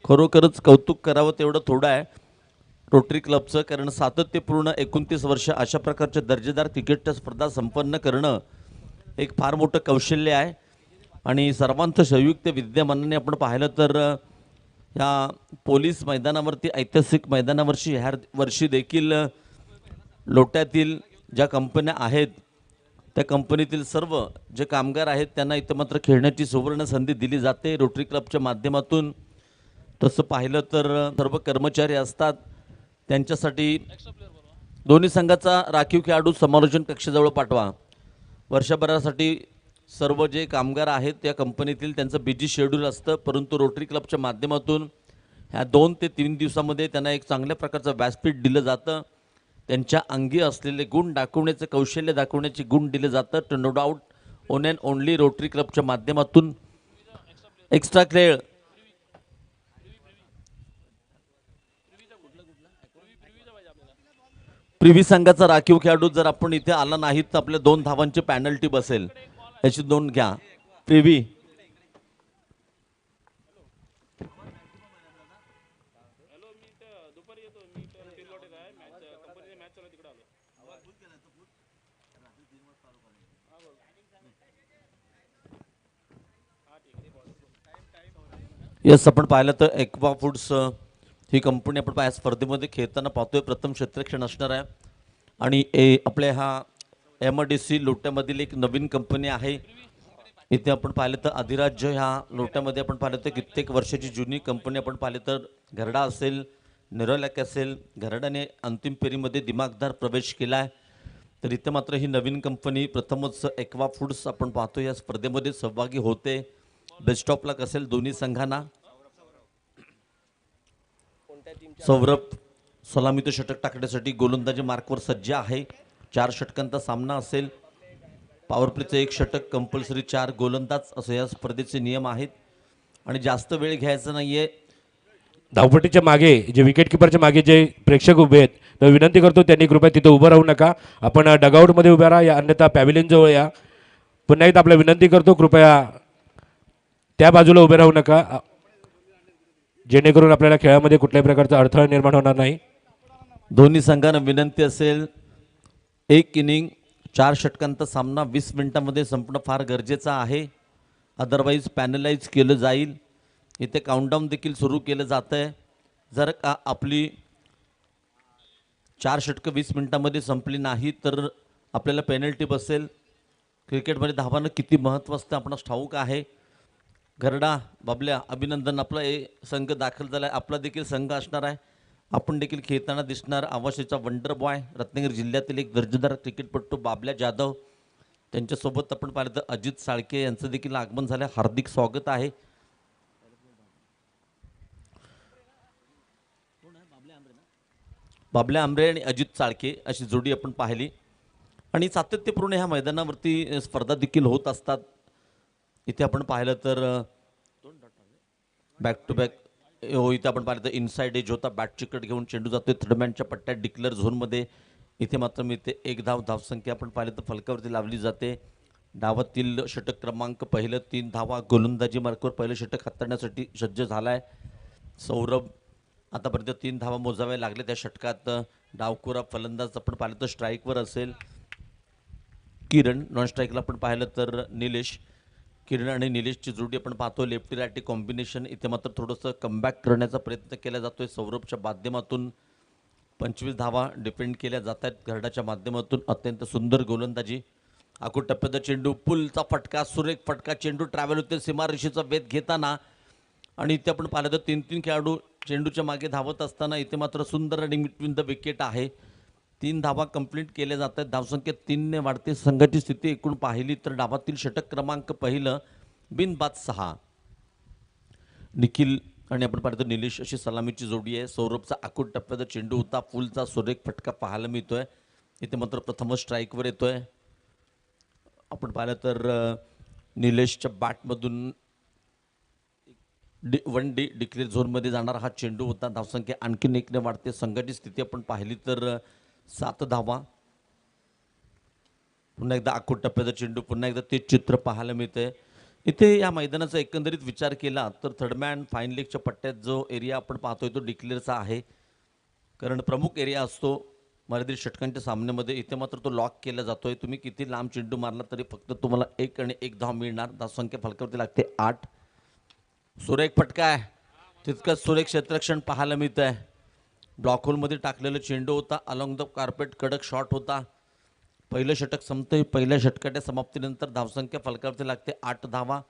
खरोखरच कौतुक करावं तेवढं थोडं आहे रोटरी क्लबचं, कारण सातत्यपूर्ण 29 वर्ष अशा प्रकारच्या दर्जेदार क्रिकेटच्या स्पर्धा संपन्न करणं एक फार मोठं कौशल्य आहे. आणि सर्वांचं संयुक्त विद्यमानाने आपण पाहिलं तर ह्या पोलीस मैदानावरती ऐतिहासिक मैदानावरची ह्या वर्षी देखील लोट्यातील ज्या कंपन्या आहेत त्या कंपनीतील सर्व जे कामगार आहेत त्यांना इथं मात्र खेळण्याची सुवर्ण संधी दिली जाते रोटरी क्लबच्या माध्यमातून. तसं पाहिलं तर सर्व कर्मचारी असतात त्यांच्यासाठी दोन्ही संघाचा राखीव खेळाडू समालोचन कक्षाजवळ पाठवा. वर्षभरासाठी सर्व जे कामगार आहेत त्या कंपनीतील त्यांचं बिझी शेड्यूल असतं, परंतु रोटरी क्लबच्या माध्यमातून ह्या 2 ते 3 दिवसामध्ये त्यांना एक चांगल्या प्रकारचं व्यासपीठ दिलं जातं. त्यांच्या अंगी असलेले गुण दाखवण्याचं कौशल्य दाखवण्याचे गुण दिले जातं. To no doubt one and only rotary क्लबच्या माध्यमातून एक्स्ट्रा खेळ प्रिव्ही संघाचा राखीव खेळाडू जर आपण इथे आला नाही तर आपल्या 2 धावांची पॅनल्टी बसेल, याची नोंद घ्या. प्रिव्ही यस, आपण पाहिलं तर एक्वा फूड्स ही कंपनी आपण या स्पर्धेमध्ये खेळताना पाहतोय. प्रथम क्षेत्ररक्षण असणार आहे आणि आपल्या हा MDC लोट्यामधील एक नवीन कंपनी आहे. इथे आपण पाहिलं तर अधिराज्य ह्या लोट्यामध्ये आपण पाहिलं तर कित्येक वर्षाची जुनी कंपनी आपण पाहिलं तर घरडा असेल, निरोलॅक असेल. घरडाने अंतिम फेरीमध्ये दिमागदार प्रवेश केला आहे, तर इथं मात्र ही नवीन कंपनी प्रथमच एक्वा फूड्स आपण पाहतो या स्पर्धेमध्ये सहभागी होते. बेस्ट ऑफ लक असेल दोन्ही संघांना. सौरभ सलामीचं षटक टाकण्यासाठी गोलंदाजी मार्कवर सज्ज आहे. 4 षटकांचा सामना असेल. पॉवर प्लेचं 1 षटक कंपल्सरी 4 गोलंदाज असं या स्पर्धेचे नियम आहेत आणि जास्त वेळ घ्यायचा नाहीये. धावपट्टीच्या मागे जे विकेट किपरच्या मागे जे प्रेक्षक उभे आहेत तर विनंती करतो त्यांनी कृपया तिथे उभं राहू नका. आपण डगआउटमध्ये उभे राहा, या अन्यथा पॅव्हिलियन जवळ या. पुन्हा एकदा आपल्या विनंती करतो कृपया त्या बाजूला उभे राहू नका, जेणेकरून आपल्याला खेळामध्ये कुठल्याही प्रकारचा अडथळा निर्माण होणार नाही. दोन्ही संघांना विनंती असेल 1 इनिंग 4 षटकांचा सामना 20 मिनिटांमध्ये संपणं फार गरजेचं आहे, अदरवाईज पॅनलाइज केलं जाईल. इथे काउंटडाऊन देखील सुरू केलं जातं आहे. जर का आपली 4 षटकं 20 मिनिटांमध्ये संपली नाही तर आपल्याला पेनल्टी बसेल. क्रिकेटमध्ये धावांना किती महत्त्व असतं आपणास ठाऊक आहे. घरडा बाबल्या अभिनंदन, आपला संघ दाखल झाला आहे. आपला देखील संघ असणार आहे. आपण देखील खेळताना दिसणार. आवासीचा वंडर बॉय रत्नागिरी जिल्ह्यातील एक दर्जेदार क्रिकेटपटू बाबल्या जाधव, त्यांच्यासोबत आपण पाहिलं तर अजित साळके यांचं देखील आगमन झालं. हार्दिक स्वागत आहे. बाबल्या आंबरे आणि अजित साळके अशी जोडी आपण पाहिली आणि सातत्यपूर्ण ह्या मैदानावरती स्पर्धा देखील होत असतात. इथे आपण पाहिलं तर बॅक टू बॅक इथे आपण पाहिलं तर इनसाइड एज होता. बॅट चिकट घेऊन चेंडू जातोय थर्डमॅनच्या पट्ट्यात डिक्लेअर झोनमध्ये. इथे मात्र मी ते 1 धाव धावसंख्या आपण पाहिलं तर फलकावरती लावली जाते. डावातील षटक क्रमांक पहिलं 3 धावा. गोलंदाजी मार्कवर पहिलं षटक हाताळण्यासाठी सज्ज झाला आहे सौरभ. आतापर्यंत 3 धावा मोजाव्या लागल्या त्या षटकात. डावखुरा फलंदाज आपण पाहिलं तर स्ट्राईकवर असेल किरण, नॉन स्ट्राईकला आपण पाहिलं तर निलेश. किरण आणि निलेशची जोडी आपण पाहतो लेफ्टी रायटी कॉम्बिनेशन. इथे मात्र थोडंसं कमबॅक करण्याचा प्रयत्न केला जातोय सौरभच्या माध्यमातून. 25 धावा डिफेंड केल्या जात आहेत घरडाच्या माध्यमातून. अत्यंत सुंदर गोलंदाजी. आखू टप्प्याचा चेंडू, पुलचा फटका, सुरेख फटका. चेंडू ट्रॅव्हल होते सीमारेषेचा वेध घेताना आणि इथे आपण पाहिलं तर 3 खेळाडू चेंडूच्या मागे धावत असताना इथे मात्र सुंदर रनिंग बिटवीन द विकेट आहे. 3 धावा कंप्लीट केल्या जात आहेत. धावसंख्या 3ने वाढते. संघाची स्थिती एकूण पाहिली तर डावातील षटक क्रमांक पहिलं बिनबाद 6. निखिल आणि आपण पाहिलं तर निलेश अशी सलामीची जोडी आहे. सौरभचा आखूट टप्प्याचा चेंडू होता, फुलचा सुरेख फटका पाहायला मिळतोय. इथे मात्र प्रथमच स्ट्राईकवर येतोय. आपण पाहिलं तर निलेशच्या बॅटमधून 1D डिक्लेअर झोनमध्ये जाणारा हा चेंडू होता. धावसंख्या आणखीन 1ने वाढते. संघाची स्थिती आपण पाहिली तर 7 धावा. पुन्हा एकदा आखूट टप्प्याचा चेंडू, पुन्हा एकदा तेच चित्र पाहायला मिळतंय. इथे या मैदानाचा एकंदरीत विचार केला तर थर्डमॅन फाईन लेगच्या पट्ट्यात जो एरिया आपण पाहतोय तो डिक्लेअरचा आहे, कारण प्रमुख एरिया असतो मर्यादित षटकांच्या सामन्यामध्ये. इथे मात्र तो लॉक केला जातोय. तुम्ही किती लांब चेंडू मारला तरी फक्त तुम्हाला 1 आणि 1 धाव मिळणार. धावसंख्या फलकावरती लागते 8. सुरेख फटका आहे, तितकंच सुरेख क्षेत्ररक्षण पाहायला मिळत आहे. ब्लॉक होलमध्ये टाकलेला चेंडू होता, अलॉंग द कार्पेट कडक शॉट होता. पहिलं षटक संपतंय. पहिल्या षटकाच्या समाप्तीनंतर धावसंख्या फलकावरती लागते 8 धावा.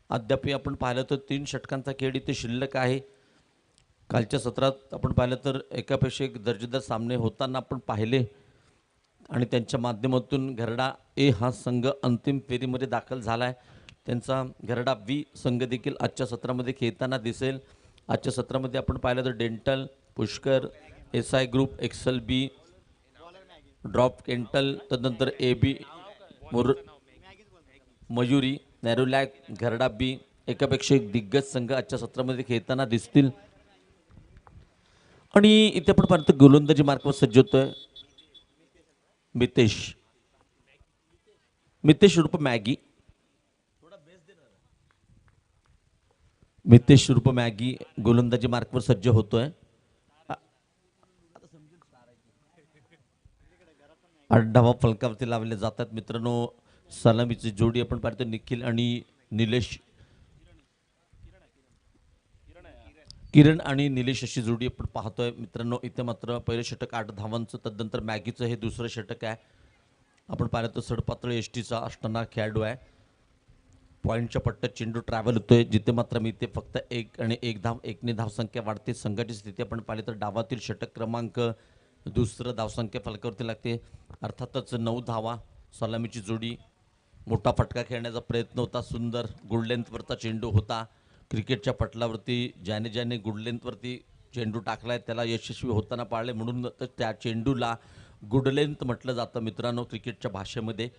अद्याप आपण पाहिलं तर 3 षटकांचा खेळ इथे शिल्लक आहे. कालच्या सत्रात आपण पाहिलं तर एकापेक्षा एक दर्जेदार सामने होताना आपण पाहिले आणि त्यांच्या माध्यमातून घरडा ए हा संघ अंतिम फेरीमध्ये दाखल झाला आहे. त्यांचा घरडा बी संघ देखील आजच्या सत्रामध्ये खेळताना दिसेल. आजच्या सत्रामध्ये आपण पाहिलं तर dental, Pushkar, SI group, Excel B, ड्रॉप केंटल, तदनंतर AB, मयुरी, नॅरोलॅक, घरडा बी एकापेक्षा एक दिग्गज संघ आजच्या सत्रामध्ये खेळताना दिसतील. आणि इथे आपण पाहतो गोलंदाजी मार्कवर सज्ज होतोय मितेश उर्फ मॅगी. मितेश उर्फ मॅगी गोलंदाजी मार्कवर सज्ज होतोय. 8 धावा फलकावरती लावले जातात मित्रांनो. सलामीची जोडी आपण पाहतो निखिल आणि निलेश, किरण आणि निलेश अशी जोडी आपण पाहतोय मित्रांनो. इथे मात्र पहिलं षटक 8 धावांचं, तदनंतर मॅगीचं हे दुसरं षटक आहे. आपण पाहिलं तर सडपातळ एसटीचा असणारा खेळाडू आहे. पॉईंटच्या पट्ट्यात चेंडू ट्रॅव्हल होतोय, जिथे मात्र मी ते फक्त 1 आणि 1 धाव, 1ने धावसंख्या वाढते. संघाची स्थिती आपण पाहिली तर डावातील षटक क्रमांक दुसरं धावसंख्या फलकावरती लागते. अर्थातच 9 धावा. सलामीची जोडी, मोठा फटका खेळण्याचा प्रयत्न होता. सुंदर गुड लेंथवरचा चेंडू होता. क्रिकेटच्या पटलावरती ज्याने गुड लेंथवरती चेंडू टाकलाय त्याला यशस्वी होताना पाळले, म्हणून त्या चेंडूला गुड लेंथ म्हटलं जातं मित्रांनो क्रिकेटच्या भाषेमध्ये.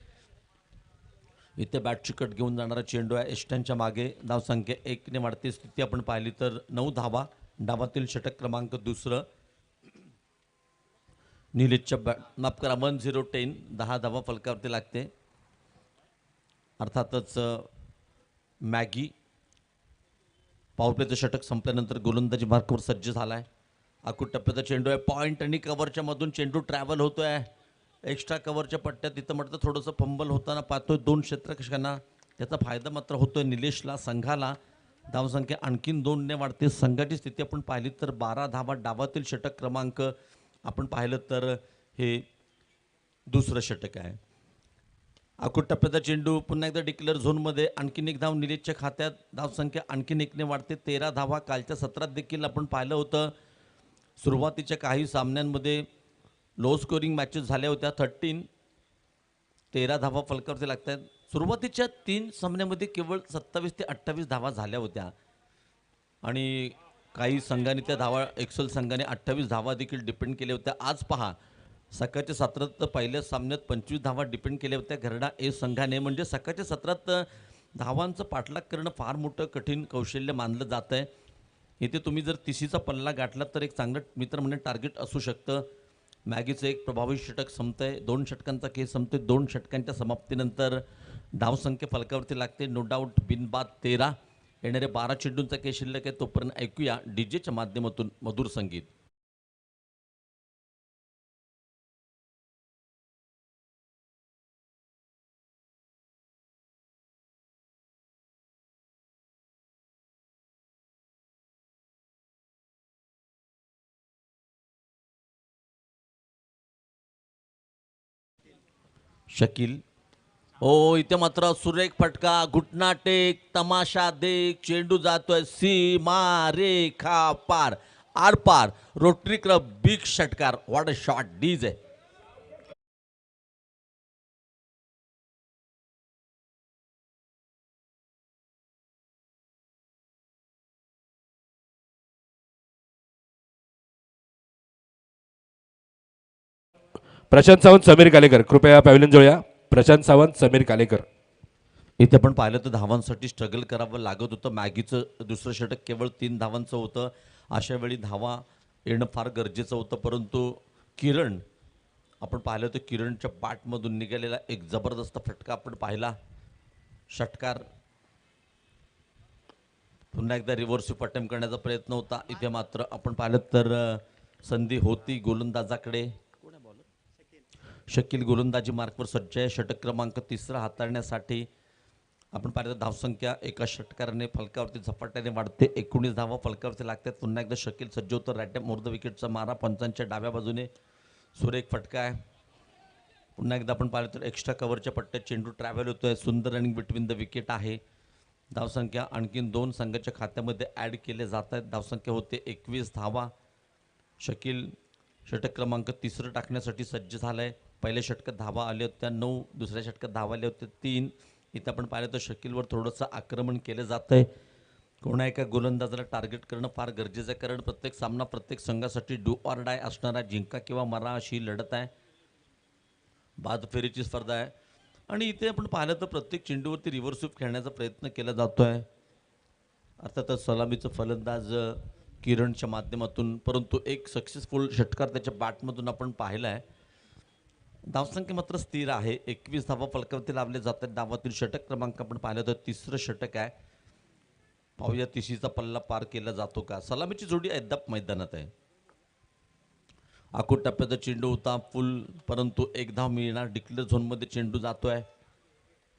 इथे बॅटची कट घेऊन जाणारा चेंडू आहे. एस्टनच्या मागे धावसंख्या 1ने वाढते. स्थिती आपण पाहिली तर 9 धावा. डावातील षटक क्रमांक दुसरं निलेशच्या माफ करा 10-10 10 धावा फलकावरती लागते. अर्थातच मॅगी पॉवरप्लेचं षटक संपल्यानंतर गोलंदाजी मार्कवर सज्ज झालाय. आखूड टप्प्याचा चेंडू आहे. पॉईंट आणि कव्हरच्या मधून चेंडू ट्रॅव्हल होतोय. एक्स्ट्रा कव्हरच्या पट्ट्यात तिथं म्हटलं थोडंसं फंबल होताना पाहतोय 2 क्षेत्ररक्षकांना. त्याचा फायदा मात्र होतोय निलेशला, संघाला. धावसंख्या आणखीन 2ने वाढते. संघाची स्थिती आपण पाहिली तर 12 धावा. डावातील षटक क्रमांक आपण पाहिलं तर हे दुसरं षटक आहे. आखूड टप्प्याचा चेंडू पुन्हा एकदा डिक्लेअर झोनमध्ये. आणखीन 1 धाव निलेशच्या खात्यात. धावसंख्या आणखीन 1ने वाढते. 13 धावा. कालच्या सत्रात देखील आपण पाहिलं होतं सुरुवातीच्या काही सामन्यांमध्ये लो स्कोरिंग मॅचेस झाल्या होत्या. 13 धावा फलकावरती लागत आहेत. सुरुवातीच्या 3 सामन्यामध्ये केवळ 27 ते 28 धावा झाल्या होत्या आणि काही संघांनी त्या धावा, एक्सेल संघाने 28 धावा देखील डिपेंड केल्या होत्या. आज पहा सकाळच्या सत्रात पहिल्या सामन्यात 25 धावा डिपेंड केल्या होत्या घरडा ए संघाने. म्हणजे सकाळच्या सत्रात धावांचं पाठलाग करणं फार मोठं कठीण कौशल्य मानलं जात आहे. इथे तुम्ही जर 30चा पल्ला गाठला तर एक चांगलं मित्र म्हणजे टार्गेट असू शकतं. मॅगीचं एक प्रभावी षटक संपतंय. 2 षटकांचा खेळ संपतोय. 2 षटकांच्या समाप्तीनंतर धावसंख्या फलकावरती लागते. नो डाऊट बिनबाद 13. येणारे 12 चेंडूंचा खेळ शिल्लक आहे. तोपर्यंत ऐकूया डीजेच्या माध्यमातून मधुर संगीत. शकील, ओ इथे मात्र सुरेख फटका, घुटना टेक, तमाशा देख, चेंडू जातोय सीमा रेखा पार, आर पार. रोटरी क्लब बिग षटकार. What a shot. DJ Prashant Sawant, Sameer Kalekar कृपया पॅव्हलियन जवळ. प्रशांत सावंत, समीर कालेकर. इथे आपण पाहिलं तर धावांसाठी स्ट्रगल करावं लागत होतं. मॅगीचं दुसरं षटक केवळ 3 धावांचं होतं. अशा वेळी धावा येणं फार गरजेचं होतं. परंतु किरण, आपण पाहिलं तर किरणच्या बॅटमधून निघालेला एक जबरदस्त फटका आपण पाहिला. षटकार पुन्हा एकदा रिव्हर्सिव्ह अटेम्प्ट करण्याचा प्रयत्न होता. इथे मात्र आपण पाहिलं तर संधी होती गोलंदाजाकडे. शकील गोलंदाजी मार्कवर सज्ज आहे. षटक क्रमांक 3 हाताळण्यासाठी. आपण पाहिलं धावसंख्या एका षटकाराने फलकावरती झपाट्याने वाढते. 19 धावा फलकावरती लागतात. पुन्हा एकदा शकील सज्ज होतं. राईट मोर द विकेटचा मारा पंचांच्या डाव्या बाजूने सुरेख फटका आहे. पुन्हा एकदा आपण पाहिलं तर एक्स्ट्रा कव्हरच्या पट्ट्यात चेंडू ट्रॅव्हल होतोय. सुंदर रनिंग बिटवीन द विकेट आहे. धावसंख्या आणखीन 2 संघाच्या खात्यामध्ये ॲड केले जात आहेत. धावसंख्या होते 21 धावा. शकील षटक क्रमांक 3 टाकण्यासाठी सज्ज झालाय. पहिल्या षटकात धावा आल्या होत्या 9, दुसऱ्या षटकात धावा आल्या होत्या 3. इथं आपण पाहिलं तर शकीलवर थोडंसं आक्रमण केलं जात आहे. कोणा एका गोलंदाजाला टार्गेट करणं फार गरजेचं आहे, कारण प्रत्येक सामना प्रत्येक संघासाठी डू ऑर डाय असणारा जिंका किंवा मरा अशी लढत आहे. बाद फेरीची स्पर्धा आहे आणि इथे आपण पाहिलं तर प्रत्येक चेंडूवरती रिव्हर्स स्वीप खेळण्याचा प्रयत्न केला जातो आहे. अर्थातच सलामीचं फलंदाज किरणच्या माध्यमातून, परंतु एक सक्सेसफुल षटकार त्याच्या बॅटमधून आपण पाहिला आहे. धावसंख्या मात्र स्थिर आहे. 21 धावा फलकावरती लावले जातात. डावातील षटक क्रमांक आपण पाहिलं तर 3रं षटक आहे. पाहूया 30चा पल्ला पार केला जातो का. सलामीची जोडी अद्याप मैदानात आहे. आखूड टप्प्याचा चेंडू होता फुल, परंतु एक धाव मिळणार. डिक्लेअर झोनमध्ये चेंडू जातोय.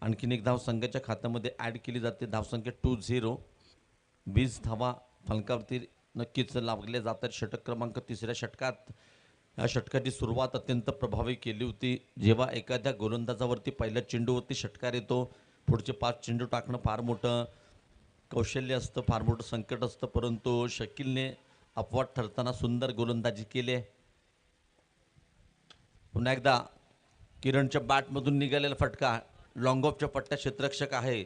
आणखीन एक धाव संघाच्या खात्यामध्ये ॲड केली जाते. धावसंख्या 2-0. 20 धावा फलकावरती नक्कीच लावले जातात. षटक क्रमांक 3ऱ्या षटकात. या षटकाची सुरुवात अत्यंत प्रभावी केली होती. जेव्हा एखाद्या गोलंदाजावरती पहिल्या चेंडूवरती षटकार येतो, पुढचे 5 चेंडू टाकणं फार मोठं कौशल्य असतं, फार मोठं संकट असतं, परंतु शकीलने अपवाद ठरताना सुंदर गोलंदाजी केली आहे. पुन्हा एकदा किरणच्या बॅटमधून निघालेला फटका लॉंग ऑफच्या पट्ट्यात क्षेत्ररक्षक आहे,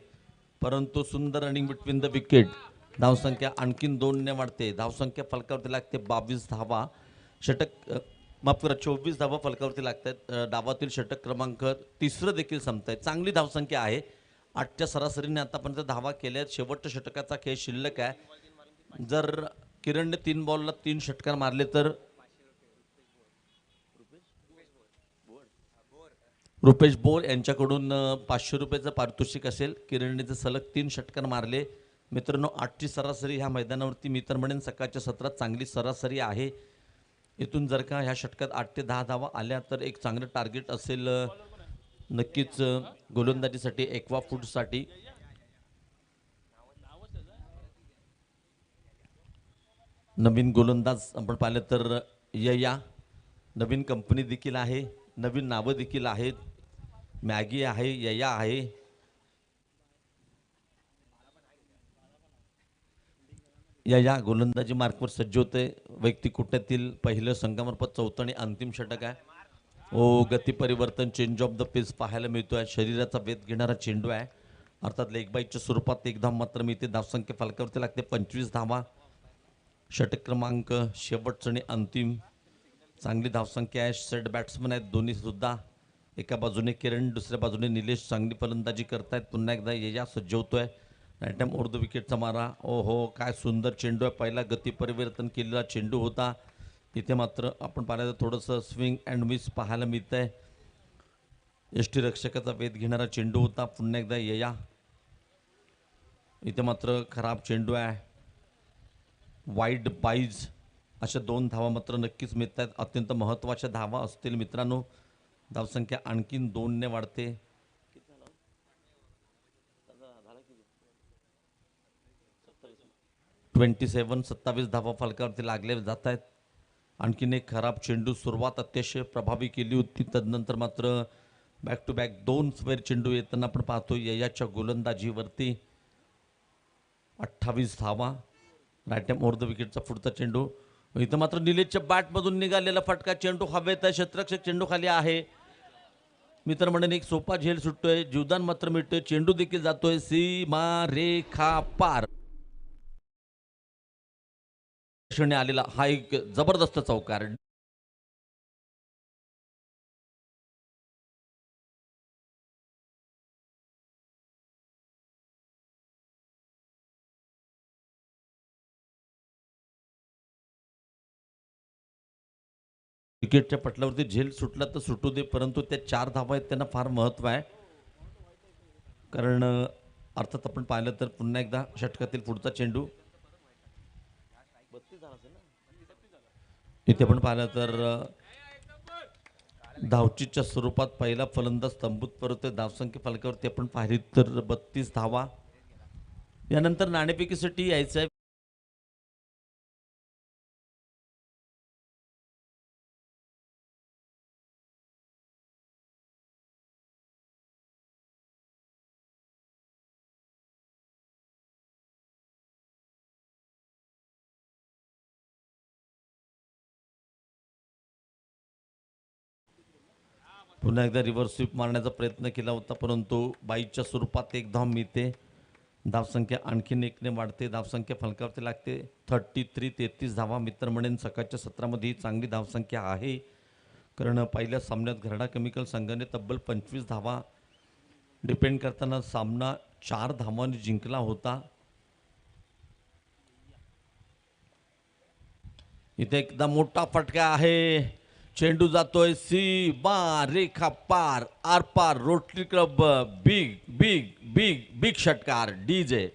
परंतु सुंदर रनिंग बिटवीन द विकेट. धावसंख्या आणखीन 2ने वाढते. धावसंख्या फलकावरती लागते 22 धावा. षटक माफ करा 24 धावा फलकावरती लागतात. डावातील षटक क्रमांक 3रं देखील संपत आहे. चांगली धावसंख्या आहे. 8च्या सरासरीने आतापर्यंत धावा केल्या आहेत. शेवटच्या षटकाचा खेळ शिल्लक आहे. जर किरणने 3 बॉलला 3 षटकार मारले तर रुपेश बोर यांच्याकडून 500 रुपयाचं पारितोषिक असेल. किरणने जर सलग 3 षटकार मारले. मित्रांनो 8ची सरासरी ह्या मैदानावरती मी तर म्हणेन सकाळच्या सत्रात चांगली सरासरी आहे. इथून जर का ह्या षटकात 8 ते 10 धावा आल्या तर एक चांगलं टार्गेट असेल नक्कीच गोलंदाजीसाठी, एक्वा फूडसाठी. नवीन गोलंदाज आपण पाहिलं तर यया. नवीन कंपनी देखील आहे, नवीन नावं देखील आहेत. मॅगी आहे, यया आहे. यया गोलंदाजी मार्कवर सज्ज होते. वैयक्तिक कोट्यातील पहिलं संघामार्फत 4थं आणि अंतिम षटक आहे. गती परिवर्तन, चेंज ऑफ द पेस पाहायला मिळतोय. शरीराचा वेध घेणारा चेंडू आहे. अर्थात लेग बाईटच्या स्वरूपात एक धाव मात्र मिळते. धावसंख्या फलकावरती लागते 25 धावा. षटक क्रमांक शेवटचं आणि अंतिम. चांगली धावसंख्या आहे. सेट बॅट्समन आहेत दोन्ही सुद्धा. एका बाजूने किरण, दुसऱ्या बाजूने निलेश चांगली फलंदाजी करतायत. पुन्हा एकदा यया सज्ज होतोय. राईट टाइम ओव्हर द विकेटचा मारा. काय सुंदर चेंडू आहे. पहिला गती परिवर्तन केलेला चेंडू होता. इथे मात्र आपण पाहिलं तर थोडंसं स्विंग अँड मिस पाहायला मिळत आहे. यष्टीरक्षकाचा वेध घेणारा चेंडू होता. पुन्हा एकदा यया. इथे मात्र खराब चेंडू आहे. वाईड बाईज अशा 2 धावा मात्र नक्कीच मिळत आहेत. अत्यंत महत्त्वाच्या धावा असतील मित्रांनो. धावसंख्या आणखीन 2ने वाढते. 27 धावा फलकावरती लागले जात आहेत. आणखीन एक खराब चेंडू. सुरुवात अतिशय प्रभावी केली होती, तदनंतर मात्र बॅक टू बॅक 2 स्क्वेअर चेंडू येताना आपण पाहतो ययाच्या गोलंदाजीवरती. 28 धावा. राईट टाइम ओव्हर द विकेटचा पुढचा चेंडू. इथं मात्र निलेशच्या बॅटमधून निघालेला फटका. चेंडू हवेत आहे. क्षेत्ररक्षक चेंडू खाली आहे. मित्र म्हणून एक सोपा झेल सुटतोय. जीवदान मात्र मिळतोय. चेंडू देखील जातोय सीमा रेखा पार. आलेला हा एक जबरदस्त चौकार. विकेटच्या पटलावरती झेल सुटला तर सुटू दे, परंतु त्या 4 धावा आहेत त्यांना फार महत्त्व आहे. कारण अर्थात आपण पाहिलं तर पुन्हा एकदा षटकातील पुढचा चेंडू इथे आपण पाहिलं तर धावचीच्या स्वरूपात पहिला फलंदाज तंबूत परत धावसंख्या फलकावरती आपण पाहिली तर 32 धावा. यानंतर नाणेफेकीसाठी यायचं आहे. पुन्हा एकदा रिव्हर्स स्वीप मारण्याचा प्रयत्न केला होता, परंतु बाईच्या स्वरूपात एक धाव मिळते. धावसंख्या आणखीन एकने वाढते. धावसंख्या फलकावरती लागते 33 धावा. मित्र म्हणेन सकाळच्या सत्रामध्ये ही चांगली धावसंख्या आहे, कारण पहिल्या सामन्यात घरडा केमिकल संघाने तब्बल 25 धावा डिपेंड करताना सामना 4 धावांनी जिंकला होता. इथे एकदा मोठा फटका आहे. चेंडू जातोय सीमा रेखा पार आर पार. Rotary club big big big big षटकार डीजे.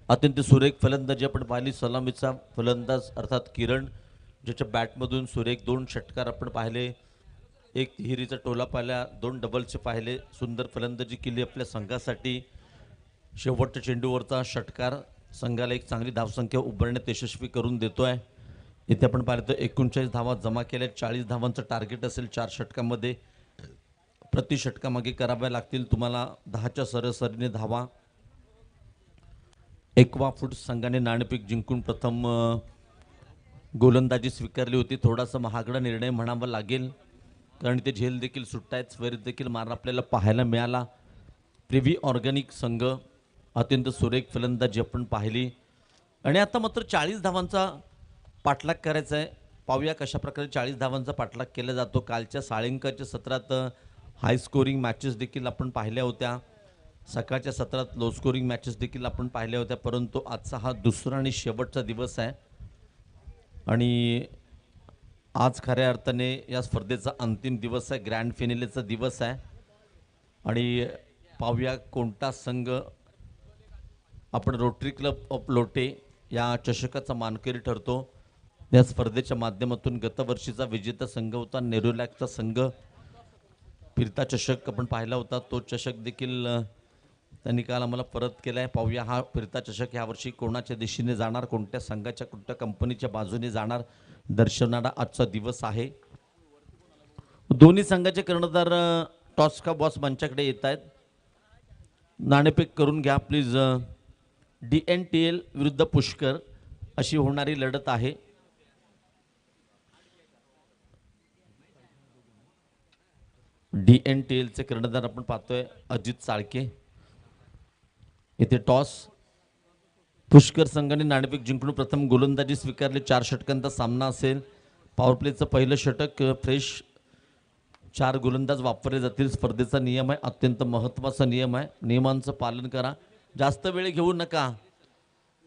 अत्यंत सुरेख फलंदाजी आपण पाहिली. सलामीचा फलंदाज अर्थात किरण, ज्याच्या बॅटमधून सुरेख 2 षटकार आपण पाहिले. एक तिहेरीचा टोला पाहिला, 2 डबल्सचे पाहिले. सुंदर फलंदाजी केली आपल्या संघासाठी. शेवटच्या चेंडूवरचा षटकार संघाला एक चांगली धावसंख्या उभारण्यात यशस्वी करून देतोय. इथे आपण पाहिलं तर 39 धावा जमा केल्या. 40 धावांचं टार्गेट असेल 4 षटकांमध्ये. प्रति षटकामागे कराव्या लागतील तुम्हाला 10च्या सरासरीने धावा. एक्वा फूड्स संघाने नाणेफेक जिंकून प्रथम गोलंदाजी स्वीकारली होती. थोडासा महागडा निर्णय म्हणावा लागेल, कारण ते झेल देखील सुटतायत. स्वेर देखील मार आपल्याला पाहायला मिळाला. प्रिव्ही ऑर्गॅनिक संघ अत्यंत सुरेख फलंदाजी आपण पाहिली. आणि आता मात्र 40 धावांचा पाठलाग करायचा आहे. पाहूया कशा प्रकारे 40 धावांचा पाठलाग केला जातो. कालच्या साळेंकाच्या सत्रात हाय स्कोरिंग मॅचेस देखील आपण पाहिल्या होत्या. सकाळच्या सत्रात लो स्कोरिंग मॅचेस देखील आपण पाहिल्या होत्या, परंतु आजचा हा दुसरा आणि शेवटचा दिवस आहे आणि आज खऱ्या अर्थाने या स्पर्धेचा अंतिम दिवस आहे. ग्रँड फिनालेचा दिवस आहे आणि पाहूया कोणता संघ आपण रोटरी क्लब ऑफ लोटे या चषकाचा मानकरी ठरतो. या स्पर्धेच्या माध्यमातून गतवर्षीचा विजेता संघ होता नेरोलॅकचा संघ. फिरता चषक आपण पाहिला होता, तो चषक देखील त्यांनी काल आम्हाला परत केला आहे. पाहूया हा फिरता चषक यावर्षी कोणाच्या दिशेने जाणार, कोणत्या संघाच्या कोणत्या कंपनीच्या बाजूने जाणार, दर्शवणारा आजचा दिवस आहे. दोन्ही संघाचे कर्णधार टॉस का बॉस मंचाकडे येत आहेत. नाणेफेक करून घ्या प्लीज. DNTL विरुद्ध पुष्कर अशी होणारी लढत आहे. DNTLचे कर्णधार आपण पाहतोय अजित साळके. इथे टॉस. पुष्कर संघाने नाणेफेक जिंकून प्रथम गोलंदाजी स्वीकारली. 4 षटकांचा सामना असेल. पॉवर प्लेचं पहिलं षटक फ्रेश. 4 गोलंदाज वापरले जातील. स्पर्धेचा नियम आहे, अत्यंत महत्त्वाचा नियम आहे. नियमांचं पालन करा, जास्त वेळ घेऊ नका.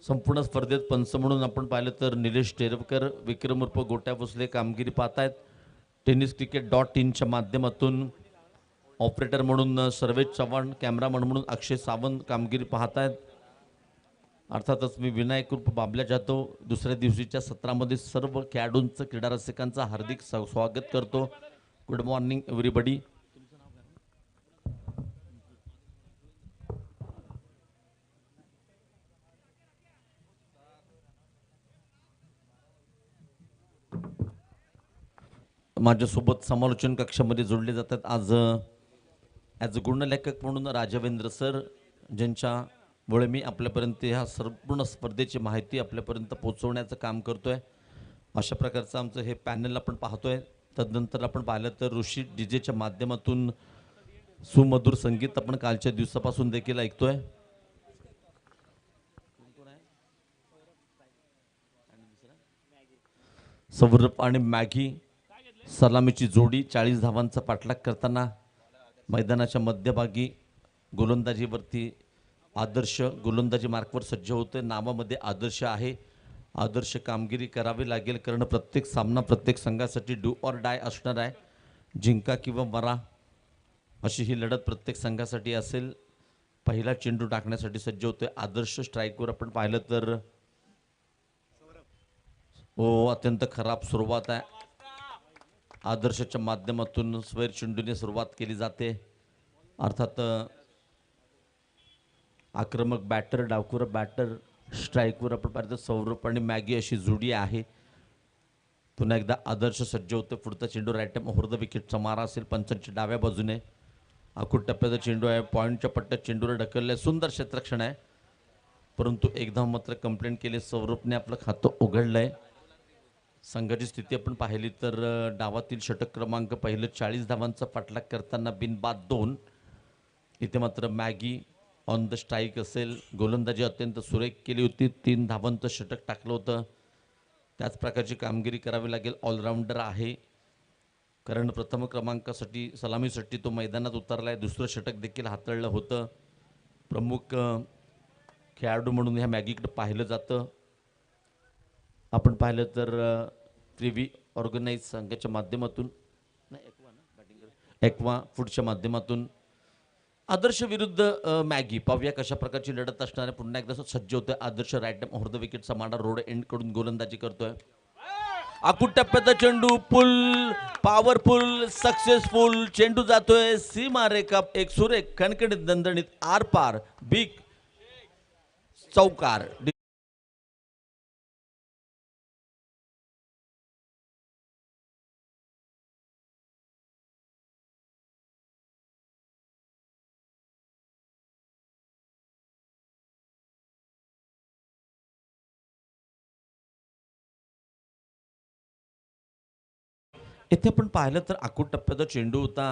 संपूर्ण स्पर्धेत पंच म्हणून आपण पाहिलं तर निलेश टेरवकर, विक्रम उर्फ गोट्या भोसले कामगिरी पाहतायत. tenniscricket.in माध्यमातून ऑपरेटर म्हणून सर्वेश चव्हाण, कॅमेरामन म्हणून अक्षय सावंत कामगिरी पाहतायत. अर्थातच मी विनायक उर्फ बाबल्या जाधव दुसऱ्या दिवशीच्या सत्रामध्ये सर्व खेळाडूंचं, क्रीडा रसिकांचं हार्दिक स्वागत करतो. Good morning everybody. माझ्यासोबत समालोचन कक्षामध्ये जोडले जातात आज ॲज अ गुणलेखक म्हणून राजवेंद्र सर, ज्यांच्यामुळे मी आपल्यापर्यंत ह्या संपूर्ण स्पर्धेची माहिती आपल्यापर्यंत पोहोचवण्याचं काम करतोय. अशा प्रकारचं आमचं हे पॅनल आपण पाहतोय. तदनंतर आपण पाहिलं तर ऋषी डीजेच्या माध्यमातून सुमधुर संगीत आपण कालच्या दिवसापासून देखील ऐकतोय. सौरभ आणि मॅगी सलामीची जोडी 40 धावांचा पाठलाग करताना मैदानाच्या मध्यभागी गोलंदाजीवरती आदर्श गोलंदाजी मार्कवर सज्ज होते. नावामध्ये आदर्श आहे. आदर्श कामगिरी करावी लागेल, कारण प्रत्येक सामना प्रत्येक संघासाठी डू ऑर डाय असणार आहे. जिंका किंवा मरा अशी ही लढत प्रत्येक संघासाठी असेल. पहिला चेंडू टाकण्यासाठी सज्ज होते आदर्श. स्ट्राईकवर आपण पाहिलं तर अत्यंत खराब सुरुवात आहे. आदर्शच्या माध्यमातून स्वैर चेंडूने सुरुवात केली जाते. अर्थात आक्रमक बॅटर, डावखुरा बॅटर. स्ट्राईकवर आपण पाहिलं सौरभ आणि मॅगी अशी जोडी आहे. पुन्हा एकदा आदर्श सज्ज होते. पुढचा चेंडू राईट टाइम ओव्हर द विकेटचा मारा असेल पंचांच्या डाव्या बाजूने. आखूड टप्प्याचा चेंडू आहे. पॉईंटच्या पट्ट्यात चेंडूला ढकलले. सुंदर क्षेत्ररक्षण आहे, परंतु एकदा मात्र कंप्लेंट केली. सौरभने आपलं खातं उघडलंय. संघाची स्थिती आपण पाहिली तर डावातील षटक क्रमांक पहिलं 40 धावांचा पाठलाग करताना बिनबाद 2. इथे मात्र मॅगी ऑन द स्ट्राईक असेल. गोलंदाजी अत्यंत सुरेख केली होती. 3 धावांचं षटक टाकलं होतं. त्याच प्रकारची कामगिरी करावी लागेल. ऑलराऊंडर आहे, कारण प्रथम क्रमांकासाठी सलामीसाठी तो मैदानात उतरला आहे. दुसरं षटक देखील हाताळलं होतं. प्रमुख खेळाडू म्हणून ह्या मॅगीकडे पाहिलं जातं. आपण पाहिलं तर प्रिव्ही ऑर्गनाईज संघाच्या माध्यमातून एक्वा फूडच्या माध्यमातून आदर्श विरुद्ध मॅगी पाहूया कशा प्रकारची लढत असणार आहे. पुन्हा एकदा सज्ज होतोय आदर्श. राईट टाइम ओव्हर द विकेटचा मांडा रोड एंड कडून गोलंदाजी करतोय. आखूड टप्प्याचा चेंडू पुल पॉवरफुल सक्सेसफुल चेंडू जातोय सीमारेखा. एक सुरेख खणखणीत दणदणीत आर पार बिग चौकार. इथे आपण पाहिलं तर आखूड टप्प्याचा चेंडू होता.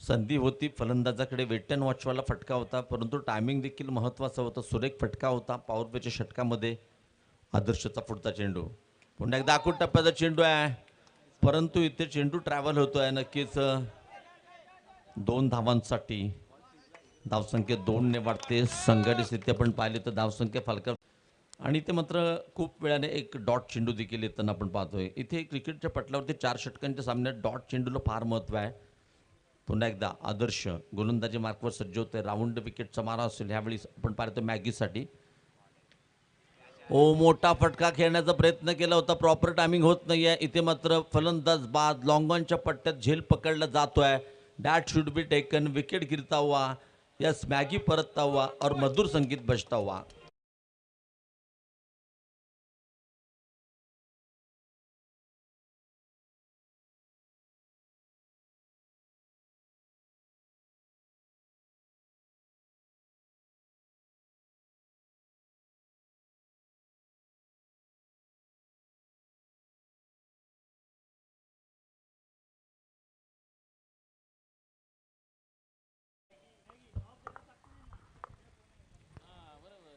संधी होती फलंदाजाकडे. वेट अँड वॉचवाला फटका होता, परंतु टायमिंग देखील महत्त्वाचा होता. सुरेख फटका होता. पॉवर प्लेच्या षटकामध्ये आदर्शचा पुढचा चेंडू. पुन्हा एकदा आखूड टप्प्याचा चेंडू आहे, परंतु इथे चेंडू ट्रॅव्हल होतोय. नक्कीच 2 धावांसाठी धावसंख्या 2ने वाढते. संघाची स्थिती आपण पाहिली तर धावसंख्या फालका आणि ते मात्र खूप वेळाने एक डॉट चेंडू देखील येताना आपण पाहतोय. इथे क्रिकेटच्या पटलावरती 4 षटकांच्या सामन्यात डॉट चेंडूला फार महत्त्व आहे. पुन्हा एकदा आदर्श गोलंदाजी मार्कवर सज्ज होते. राऊंड विकेटचा मारा असेल ह्यावेळी आपण पाहतो मॅगीसाठी. मोठा फटका खेळण्याचा प्रयत्न केला होता, प्रॉपर टायमिंग होत नाहीये. इथे मात्र फलंदाज बाद लॉंग ऑनच्या पट्ट्यात झेल पकडला जातोय. That should be taken. Wicket गिरता हुआ, यस मॅगी परतता हुआ और मधुर संगीत बजता हुआ.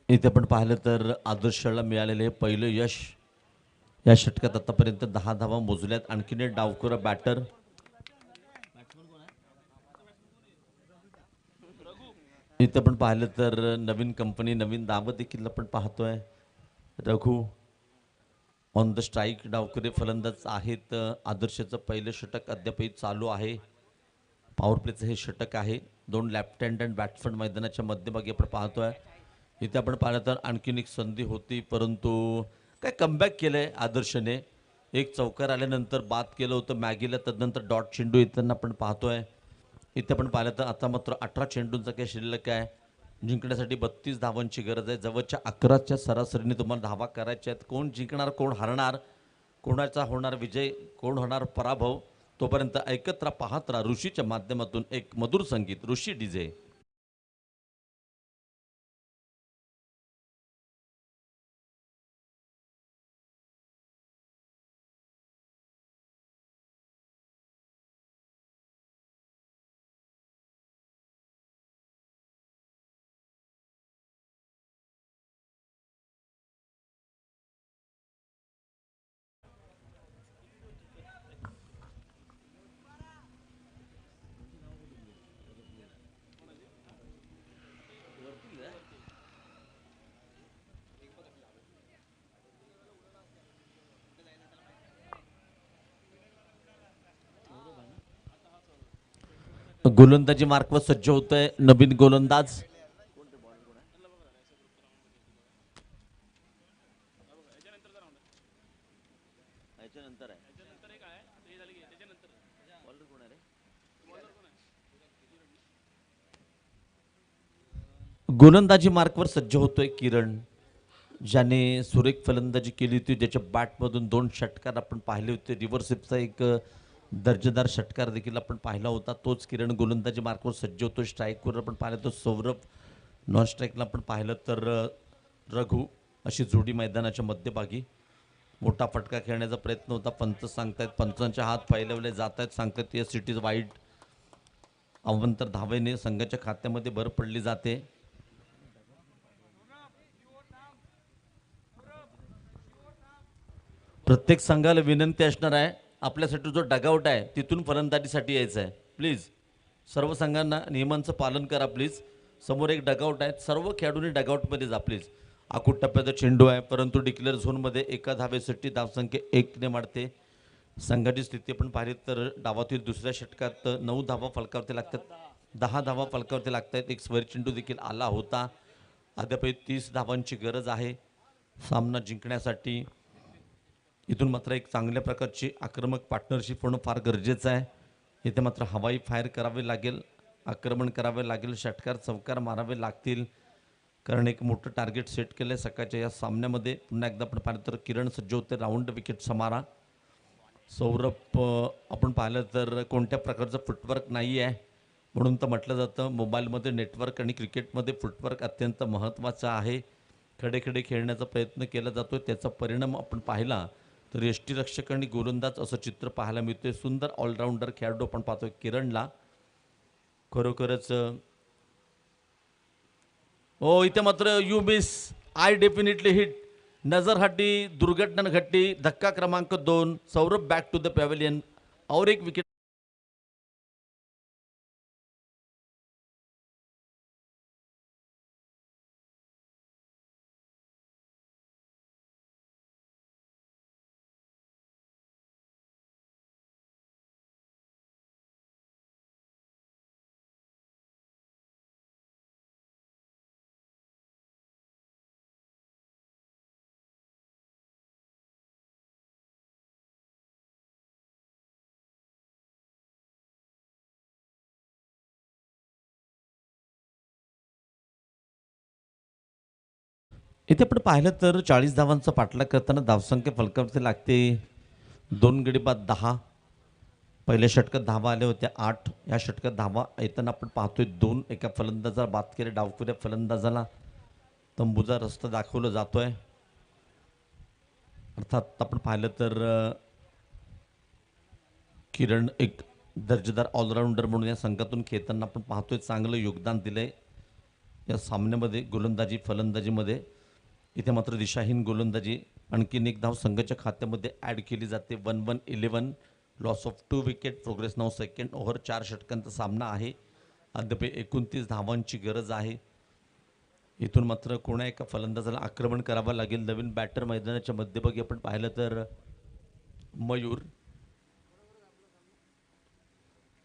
इथे आपण पाहिलं तर आदर्शला मिळालेले पहिलं यश. या षटकात आतापर्यंत 10 धावा मोजल्यात. आणखीन एक डावखुरा बॅटर. इथे आपण पाहिलं तर नवीन कंपनी नवीन दावं देखील आपण पाहतोय. Raghu on the strike. डावखुरे फलंदाज आहेत. आदर्शचं पहिलं षटक अद्यापही चालू आहे. पॉवर प्लेचं हे षटक आहे. 2 लेफ्ट हँड अँड बॅट्समन मैदानाच्या मध्यभागी आपण पाहतोय. इथे आपण पाहिलं तर आणखीन एक संधी होती, परंतु काय कमबॅक केलंय आदर्शने. एक चौकार आल्यानंतर बाद केलं होतं मॅगीला. तदनंतर डॉट चेंडू येताना आपण पाहतोय. इथे आपण पाहिलं तर आता मात्र 18 चेंडूंचा काही शिल्लक आहे. जिंकण्यासाठी 32 धावांची गरज आहे. जवळच्या 11च्या सरासरीने तुम्हाला धावा करायच्या आहेत. कोण जिंकणार कोण हरणार, कोणाचा होणार विजय कोण होणार पराभव तोपर्यंत ऐकत राहा, पाहत राहा ऋषीच्या माध्यमातून एक मधुर संगीत ऋषी डीजे. गोलंदाजी मार्कवर सज्ज होतोय नवीन गोलंदाज. गोलंदाजी मार्कवर सज्ज होतोय किरण, ज्याने सुरेख फलंदाजी केली होती, ज्याच्या बॅटमधून 2 षटकार आपण पाहिले होते. रिव्हर्सिपचा एक दर्जेदार षटकार देखील आपण पाहिला होता. तोच किरण गोलंदाजी मार्कवर सज्ज होतो. स्ट्राईकवर आपण पाहिलं तर सौरभ, नॉन स्ट्राईकला आपण पाहिलं तर रघु, अशी जोडी मैदानाच्या मध्यभागी. मोठा फटका खेळण्याचा प्रयत्न होता. पंच सांगतायत, पंचांचे हात फैलवले जात आहेत, सांगतात येस इट इज वाईड. अवंतर धावेने संघाच्या खात्यामध्ये भर पडली जाते. प्रत्येक संघाला विनंती असणार आहे, आपल्यासाठी जो डगआउट आहे तिथून फलंदाजीसाठी यायचं आहे. प्लीज सर्व संघांना नियमांचं पालन करा प्लीज. समोर एक डगआउट आहे, सर्व खेळाडूंनी डगआउटमध्ये जा प्लीज. आखूट टप्प्याचा चेंडू आहे, परंतु डिक्लेअर झोनमध्ये एका धावेसाठी धावसंख्या 1ने वाढते. संघाची स्थिती आपण पाहिली तर डावातील दुसऱ्या षटकात 9 धावा फलकावरती लागतात, 10 धावा फलकावरती लागत आहेत. एक स्वर चेंडू देखील आला होता. अद्याप 30 धावांची गरज आहे सामना जिंकण्यासाठी. इथून मात्र एक चांगल्या प्रकारची आक्रमक पार्टनरशिप होणं फार गरजेचं आहे. इथे मात्र हवाई फायर करावे लागेल, आक्रमण करावे लागेल, षटकार चौकार मारावे लागतील, कारण एक मोठं टार्गेट सेट केलं आहे सकाळच्या या सामन्यामध्ये. पुन्हा एकदा आपण पाहिलं तर किरण सज्ज होते राऊंड विकेट समारा. सौरभ आपण पाहिलं तर कोणत्या प्रकारचं फुटवर्क नाही आहे, म्हणून तर म्हटलं जातं मोबाईलमध्ये नेटवर्क आणि क्रिकेटमध्ये फुटवर्क अत्यंत महत्त्वाचं आहे. खडे खडे खेळण्याचा प्रयत्न केला जातो, त्याचा परिणाम आपण पाहिला तर यष्टीरक्षक आणि गोलंदाज असं चित्र पाहायला मिळते. सुंदर ऑलराऊंडर खेळाडू आपण पाहतोय किरणला. खरोखरच हो, इथे मात्र you miss, I definitely hit, नजर हटी, दुर्घटना घडली. धक्का क्रमांक 2, Saurabh back to the pavilion. और एक विकेट. इथे आपण पाहिलं तर 40 धावांचा पाठलाग करताना धावसंख्या फलकावरती लागते 2 गडी बाद 10. पहिल्या षटकात धावा आल्या होत्या 8. या षटकात धावा येताना आपण पाहतोय 2. एका फलंदाजाला बाद केले, डावखुऱ्या फलंदाजाला तंबूचा रस्ता दाखवला जातोय. अर्थात आपण पाहिलं तर किरण एक दर्जेदार ऑलराऊंडर म्हणून या संघातून खेळताना आपण पाहतोय, चांगलं योगदान दिलंय या सामन्यामध्ये गोलंदाजी फलंदाजीमध्ये. इथे मात्र दिशाहीन गोलंदाजी, आणखीन एक धाव संघाच्या खात्यामध्ये ॲड केली जाते. 1-1-11, loss of 2 wicket, progress now second over. 4 षटकांचा सामना आहे, अद्याप 29 धावांची गरज आहे. इथून मात्र कोणा एका फलंदाजाला आक्रमण करावं लागेल. नवीन बॅटर मैदानाच्या मध्यभागी आपण पाहिलं तर मयूर.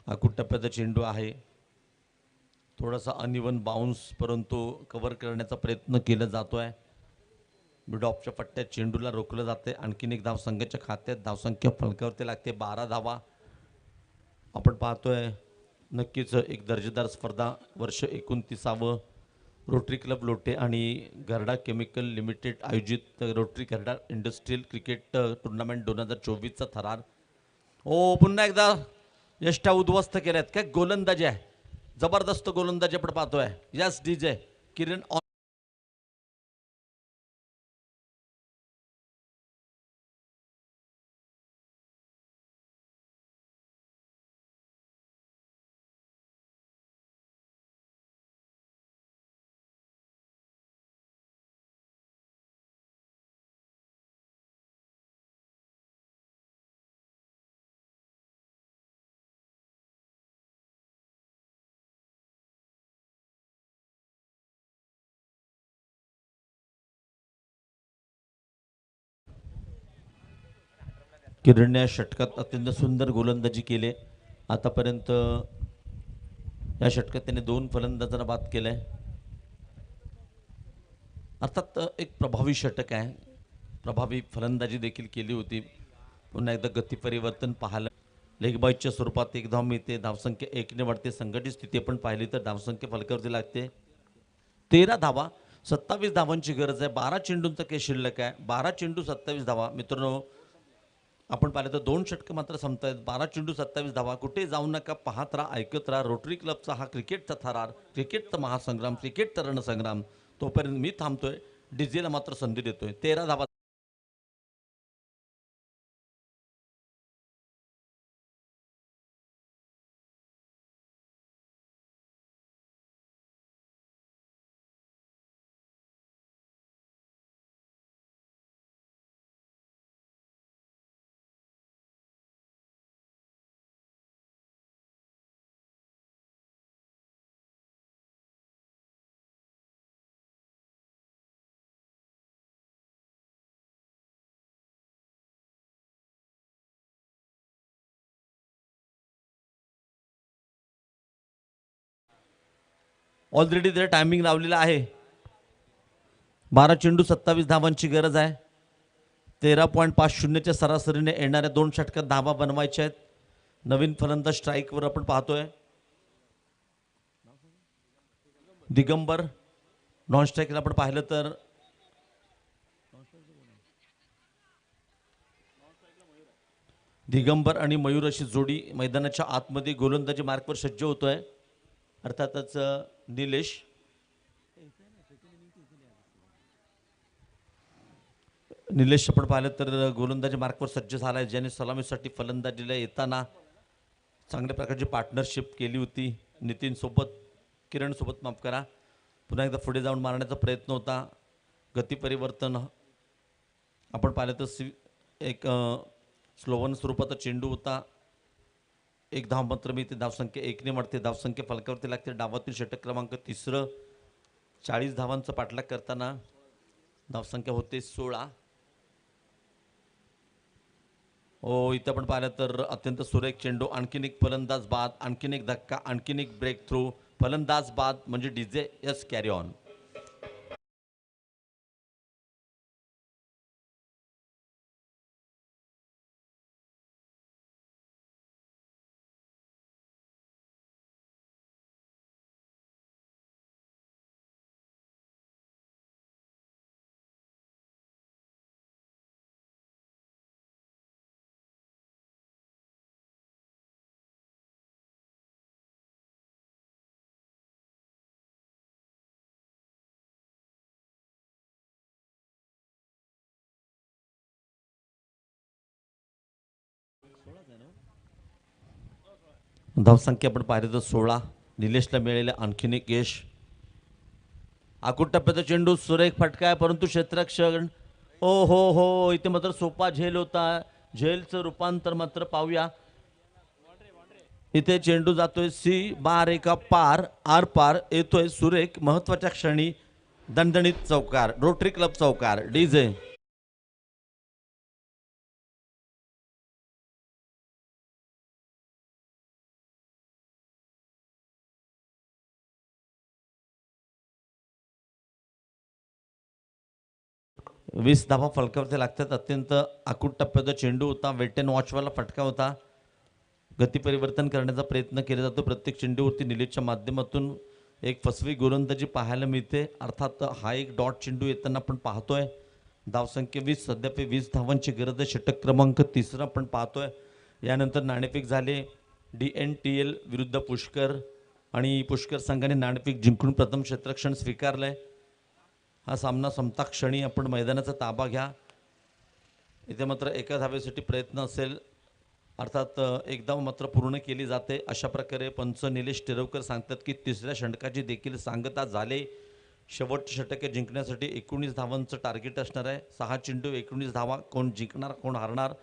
आखूट टप्प्याचा चेंडू आहे, थोडासा अनइवन बाउन्स, परंतु कव्हर करण्याचा प्रयत्न केला जातोय. मिड ऑफच्या पट्ट्यात चेंडूला रोखलं जाते. आणखीन एक धाव संघाच्या खात्यात, धावसंख्या फलकावरती लागते 12 धावा. आपण पाहतोय नक्कीच एक दर्जेदार स्पर्धा. वर्ष 29वे रोटरी क्लब लोटे आणि गरडा केमिकल लिमिटेड आयोजित रोटरी गरडा इंडस्ट्रियल क्रिकेट टुर्नामेंट 2024चा थरार हो पुन्हा एकदा यष्टा उद्ध्वस्त केल्यात काय गोलंदाजी आहे, जबरदस्त गोलंदाजी आपण पाहतोय. यस डीजे किरण किरणने या षटकात अत्यंत सुंदर गोलंदाजी केली. आतापर्यंत या षटकात त्याने 2 फलंदाजांना बाद केलंय. अर्थात एक प्रभावी षटक आहे, प्रभावी फलंदाजी देखील केली होती. पुन्हा एकदा गती परिवर्तन पाहायला लेग बाईच्या स्वरूपात 1 धाव मिळते, धावसंख्या 1ने वाढते. संघटित स्थिती आपण पाहिली तर धावसंख्या फलकावरती लागते 13 धावा. 27 धावांची गरज आहे. 12 चेंडूंचा केस शिल्लक आहे. 12 चेंडू 27 धावा. मित्रांनो आपण पाहिलं तर 2 षटकं मात्र संपतायत. 12 चेंडू 27 धावा. कुठे जाऊ नका, पाहत राहा, ऐकत राहा. रोटरी क्लबचा हा क्रिकेटचा थरार, क्रिकेटचा महासंग्राम, क्रिकेटचा रणसंग्राम. तोपर्यंत मी थांबतोय, डीजेला मात्र संधी देतोय. 13 धावा. ऑलरेडी त्याला टायमिंग लावलेला आहे. 12 चेंडू 27 धावांची गरज आहे. 13.50च्या सरासरीने येणाऱ्या 2 षटकात धावा बनवायच्या आहेत. नवीन फलंदाज स्ट्राईकवर आपण पाहतोय दिगंबर. नॉन स्ट्राईकला आपण पाहिलं तर दिगंबर आणि मयूर अशी जोडी मैदानाच्या आतमध्ये गोलंदाजी मार्कवर सज्ज होतोय. अर्थातच निलेश आपण पाहिलं तर गोलंदाजी मार्कवर सज्ज झाला आहे, ज्याने सलामीसाठी फलंदाजीला येताना चांगल्या प्रकारची पार्टनरशिप केली होती नितीन सोबत, किरण सोबत माफ करा. पुन्हा एकदा पुढे जाऊन मारण्याचा प्रयत्न होता. गती परिवर्तन आपण पाहिलं तर एक स्लोवन स्वरूपाचा चेंडू होता. 1 धाव मात्र मी ते धावसंख्या 1ने वाढते. धावसंख्या फलकावरती लागते. डावातील षटक क्रमांक 3. 40 धावांचा पाठलाग करताना धावसंख्या होते 16. हो इथं आपण पाहिलं तर अत्यंत सुरेख चेंडू. आणखीन एक फलंदाज बाद, आणखीन एक धक्का, आणखीन एक ब्रेक थ्रू. फलंदाज बाद म्हणजे डीजे. Yes carry on. धावसंख्या आपण पाहिलं तर 16. निलेशला मिळालेलं आणखीन एक यश. आकुट टप्प्याचा चेंडू सुरेख फटका आहे, परंतु क्षेत्ररक्षण ओ हो इथे मात्र सोपा झेल होता. झेलचं रूपांतर मात्र पाहूया. इथे चेंडू जातोय सी/एका पार, आर पार येतोय सुरेख. महत्वाच्या क्षणी दणदणीत चौकार. रोटरी क्लब चौकार. डीजे 20 धावा फलकावरती लागतात. अत्यंत आकुट टप्प्याचा चेंडू होता. वेट अँड वॉचवाला फटका होता. गती परिवर्तन करण्याचा प्रयत्न केला जातो. प्रत्येक चेंडूवरती निलेशच्या माध्यमातून एक फसवी गोलंदाजी पाहायला मिळते. अर्थात हा एक डॉट चेंडू येताना आपण पाहतोय. धावसंख्या 20. सध्या 20 धावांची गरज आहे. षटक क्रमांक 3 आपण पाहतोय. यानंतर नाणेफेक झाले DNTL विरुद्ध पुष्कर आणि पुष्कर संघाने नाणेफेक जिंकून प्रथम क्षेत्ररक्षण स्वीकारलंय। हा सामना संपता क्षणी आपण मैदानाचा ताबा घ्या। इथे मात्र एका धावेसाठी प्रयत्न असेल, अर्थात एक धाव मात्र पूर्ण केली जाते। अशा प्रकारे पंच निलेश टिरवकर सांगतात की तिसऱ्या षटकाची देखील सांगता झाले। शेवटचे षटके जिंकण्यासाठी 19 धावांचं टार्गेट असणार आहे। 6 चेंडू 19 धावा, कोण जिंकणार कोण हारणार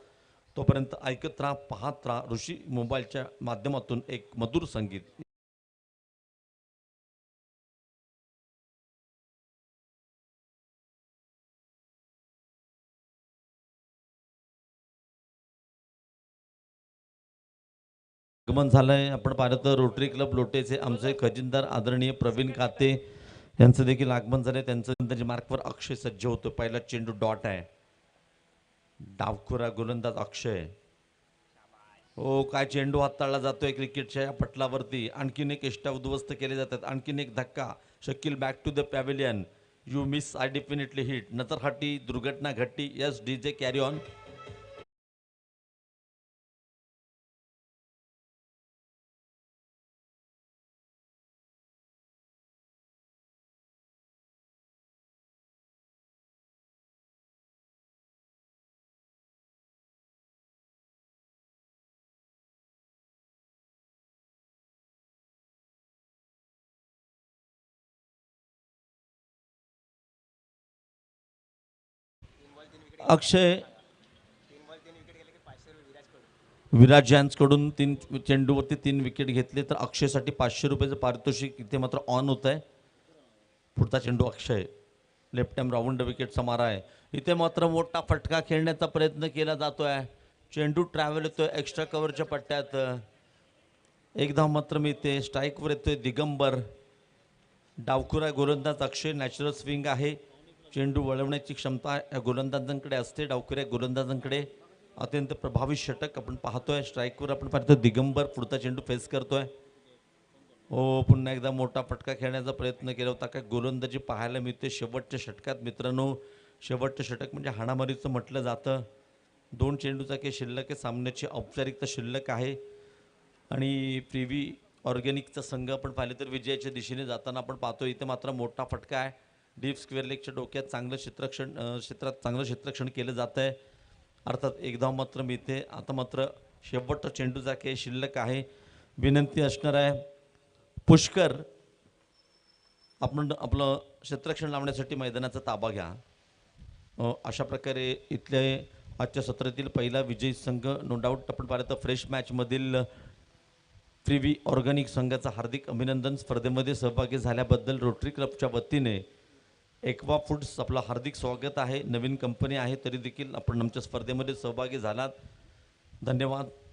तोपर्यंत ऐकत राहा, पाहत राहा ऋषी मोबाईलच्या माध्यमातून एक मधुर संगीत। आगमन झालंय, आपण पाहिलं तर रोटरी क्लब लोटेचे आमचे खजिनदार आदरणीय प्रवीण काते यांचं देखील आगमन झालंय। त्यांच्या मार्कवर अक्षय सज्ज होतो। पहिला चेंडू डॉट आहे, डावखुरा गोलंदाज अक्षय। ओ काय चेंडू हाताळला जातोय क्रिकेटच्या या पटलावरती। आणखीन एक एष्टा उद्ध्वस्त केले जातात, आणखीन एक धक्का। Shakeel back to the pavilion, you miss I definitely hit. नजरहाटी दुर्घटना घडली, yes DJ carry on. Akshay Viraj यांकडून 3 चेंडूवरती 3 विकेट घेतले तर अक्षयसाठी 500 रुपयाचं पारितोषिक इथे मात्र ऑन होत आहे। पुढचा चेंडू अक्षय, लेफ्ट हँड राऊंड विकेटचा मारा आहे। इथे मात्र मोठा फटका खेळण्याचा प्रयत्न केला जातोय। चेंडू ट्रॅव्हल येतोय एक्स्ट्रा कव्हरच्या पट्ट्यात। एकदा मात्र मी इथे स्ट्राईकवर येतोय दिगंबर। डावखुरा गोलंदाज अक्षय, नॅचरल स्विंग आहे। चेंडू वळवण्याची क्षमता या गोलंदाजांकडे असते। डावखुऱ्या गोलंदाजांकडे अत्यंत प्रभावी षटक आपण पाहतोय। स्ट्राईकवर आपण पाहतो दिगंबर पुढचा चेंडू फेस करतोय। हो, पुन्हा एकदा मोठा फटका खेळण्याचा प्रयत्न केला होता। काय गोलंदाजी पाहायला मिळते शेवटच्या षटकात मित्रांनो। शेवटचं षटक म्हणजे हाणामारीचं म्हटलं जातं। 2 चेंडूचा काही शिल्लक आहे, सामन्याची औपचारिकता शिल्लक आहे आणि प्रिव्ही ऑर्गॅनिकचा संघ आपण पाहिले तर विजयाच्या दिशेने जाताना आपण पाहतो। इथे मात्र मोठा फटका आहे। डीप स्क्वेअर लेगच्या डोक्यात चांगलं क्षेत्रात चांगलं क्षेत्ररक्षण केलं जात आहे। अर्थात एक धाव मात्र मिळते। आता मात्र शेवटचा चेंडूचा काही शिल्लक आहे। विनंती असणार आहे पुष्कर, आपण आपलं क्षेत्ररक्षण लावण्यासाठी मैदानाचा ताबा घ्या। अशा प्रकारे इथले आजच्या सत्रातील पहिला विजयी संघ नो डाऊट आपण पाहिलं तर फ्रेश मॅचमधील प्रिव्ही ऑर्गॅनिक संघाचं हार्दिक अभिनंदन। स्पर्धेमध्ये सहभागी झाल्याबद्दल रोटरी क्लबच्या वतीने एक्वा फूड्स आपलं हार्दिक स्वागत आहे। नवीन कंपनी आहे तरी देखील आपण आमच्या स्पर्धेमध्ये सहभागी झालात, धन्यवाद।